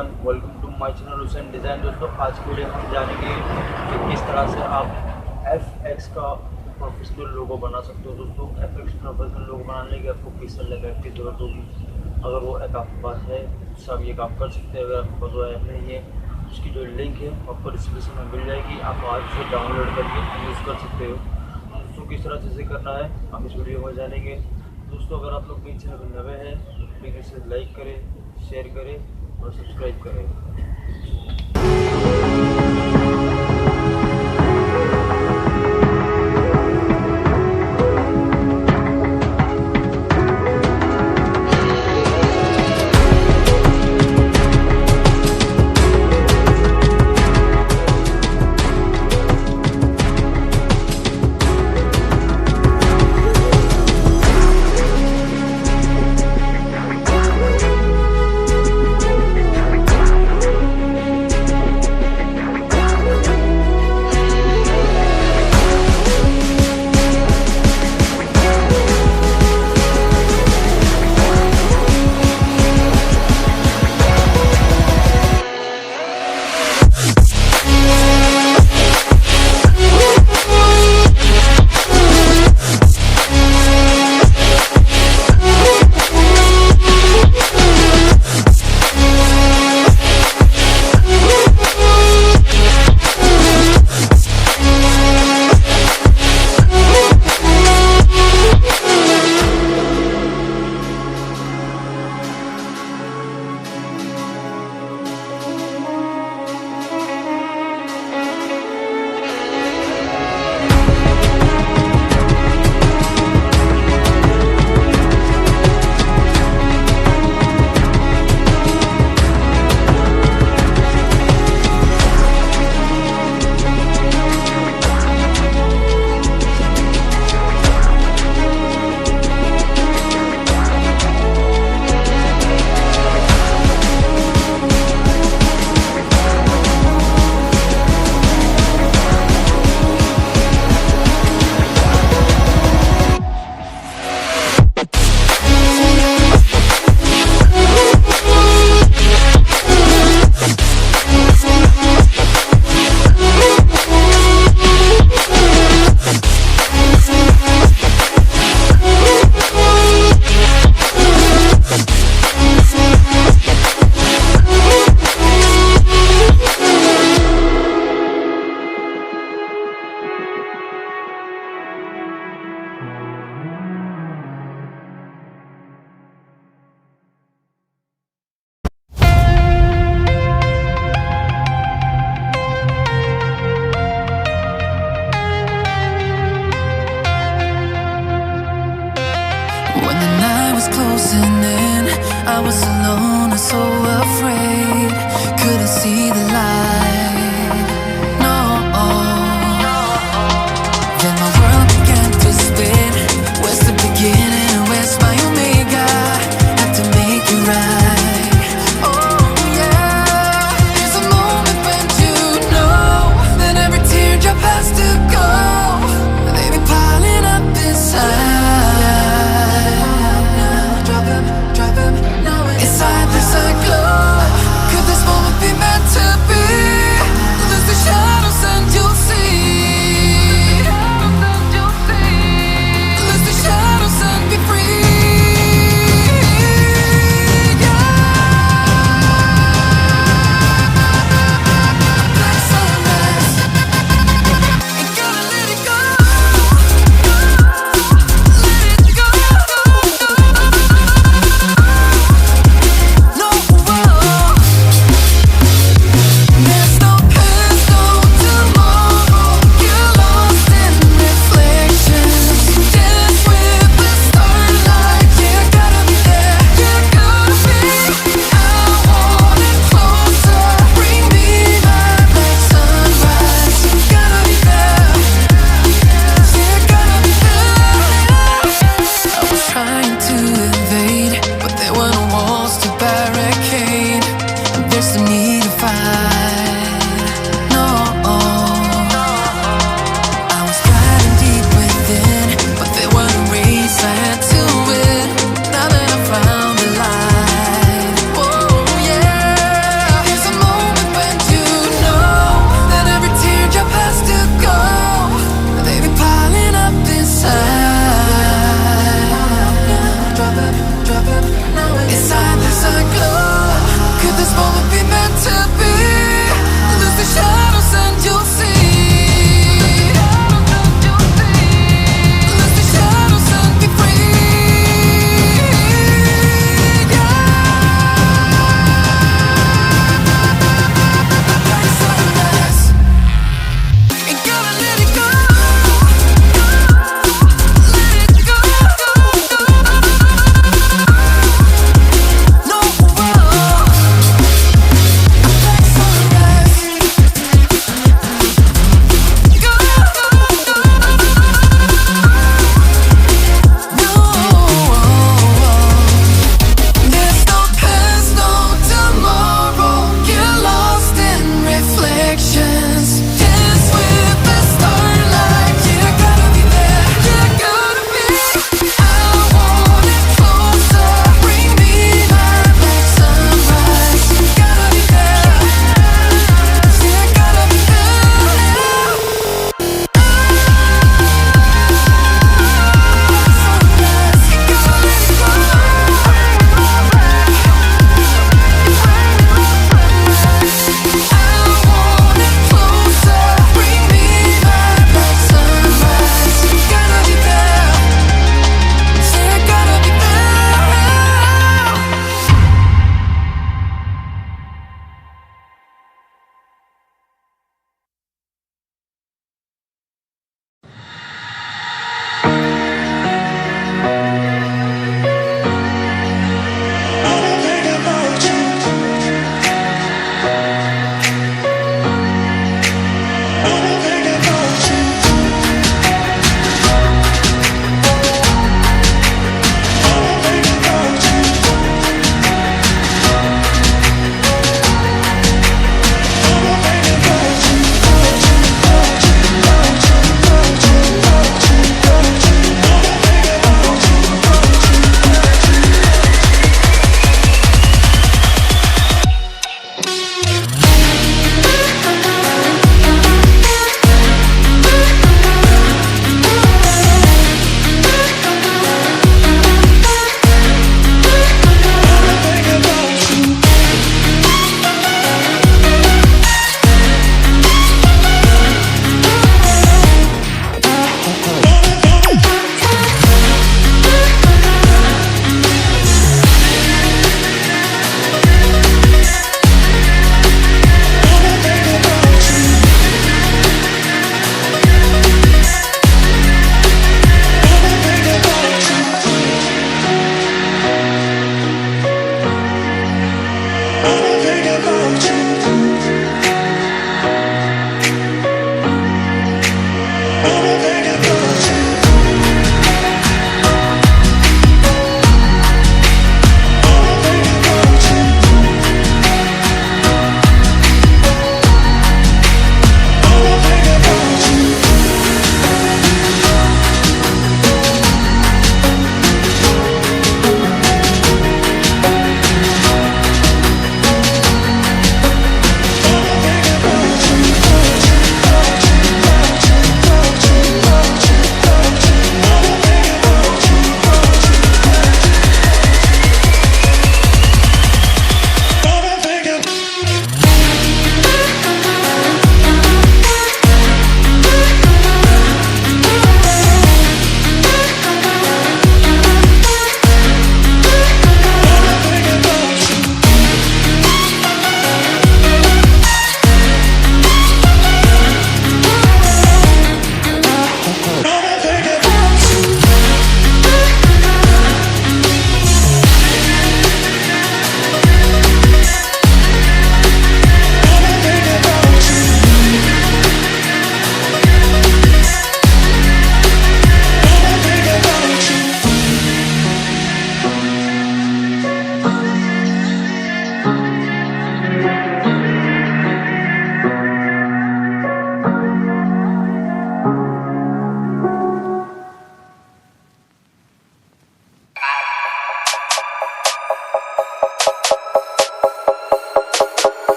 Everyone, welcome to my channel Hussain design. दोस्तों आज की वीडियो हम जानेंगे कि किस तरह से आप FX का प्रोफेशनल लोगो बना सकते हो। दोस्तों FX प्रोफेशनल लोगो बनाने के लिए आपको पिक्सेलैब ऐप की ज़रूरत होगी। अगर वो ऐप आपके पास है तो आप ये काम कर सकते हैं। अगर आपके पास वो ऐप नहीं है उसकी जो लिंक है आपको डिस्क्रिप्शन में मिल जाएगी, आप आज से डाउनलोड करके यूज़ कर सकते हो। दोस्तों किस तरह से करना है हम इस वीडियो में जानेंगे। दोस्तों अगर आप लोग मेरे चैनल पर नए हैं प्लीज़ इसे लाइक करें, शेयर करें और सब्सक्राइब करें। When the night was closing in, I was alone and so afraid. Couldn't see the light, no. Then my world began to spin. Where's the beginning and where's my omega? Had to make it right. Oh yeah, there's a moment when you know that every teardrop has to go. They've been piling up inside. Inside there's a glow. Could this moment be meant to be?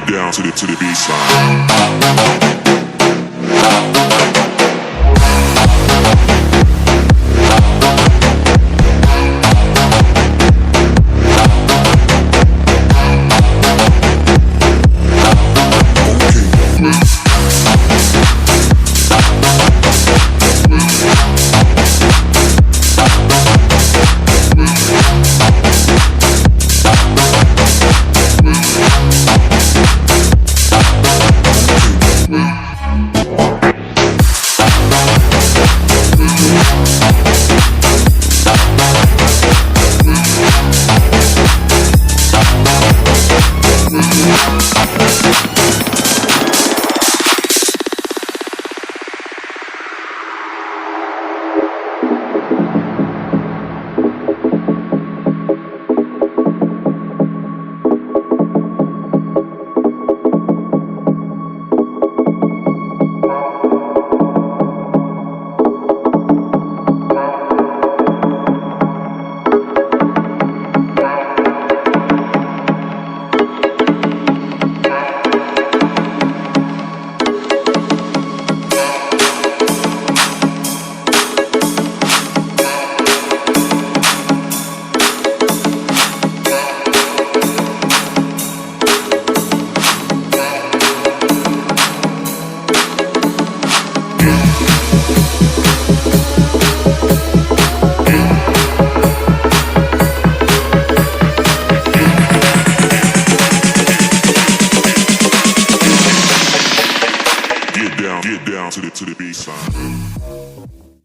get down to the baseline.